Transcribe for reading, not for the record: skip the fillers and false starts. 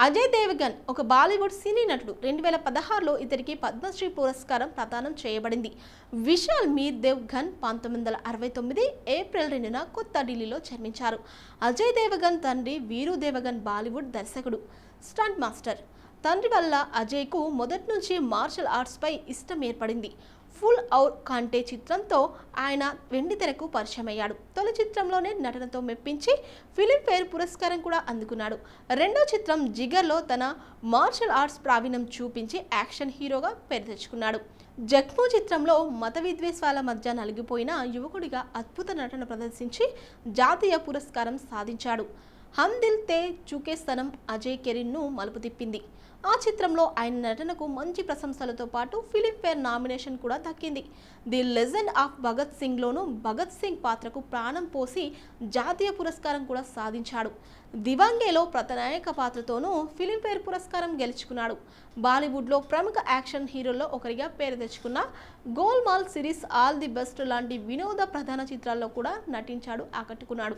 అజయ్ దేవగన్ ఒక బాలీవుడ్ సినీ నటుడు. 2016లో ఇతనికి పద్మశ్రీ పురస్కారం ప్రదానం చేయబడింది. విశాల్ మీర్ దేవగన్ 1969 ఏప్రిల్ 2న కొత్త ఢిల్లీలో జన్మించారు. అజయ్ దేవగన్ తండ్రి వీరు దేవగన్ బాలీవుడ్ దర్శకుడు, స్టంట్ మాస్టర్. తండ్రి వల్ల అజయ్కు మొదటి నుంచి మార్షల్ ఆర్ట్స్ పై ఇష్టం ఏర్పడింది. ఫుల్ ఔర్ కాంటే చిత్రంతో ఆయన వెండితెరకు పరిచయమయ్యాడు. తొలి చిత్రంలోనే నటనతో మెప్పించి ఫిలింఫేర్ పురస్కారం కూడా అందుకున్నాడు. రెండో చిత్రం జిగర్లో తన మార్షల్ ఆర్ట్స్ ప్రావీణ్యం చూపించి యాక్షన్ హీరోగా పేరు తెచ్చుకున్నాడు. జఖ్ము చిత్రంలో మత విద్వేషాల మధ్య నలిగిపోయిన యువకుడిగా అద్భుత నటన ప్రదర్శించి జాతీయ పురస్కారం సాధించాడు. హమ్ దిల్ తే చుకే సనమ్ అజయ్ కెరీర్ను మలుపు తిప్పింది. ఆ చిత్రంలో ఆయన నటనకు మంచి ప్రశంసలతో పాటు ఫిలింఫేర్ నామినేషన్ కూడా దక్కింది. ది లెజెండ్ ఆఫ్ భగత్ సింగ్లోనూ భగత్ సింగ్ పాత్రకు ప్రాణం పోసి జాతీయ పురస్కారం కూడా సాధించాడు. దివాంగేలో ప్రతినాయక పాత్రతోనూ ఫిలింఫేర్ పురస్కారం గెలుచుకున్నాడు. బాలీవుడ్లో ప్రముఖ యాక్షన్ హీరోల్లో ఒకరిగా పేరు తెచ్చుకున్న golmaal series, all the best లాంటి వినోద ప్రధాన చిత్రాల్లో కూడా నటించాడు, ఆకట్టుకున్నాడు.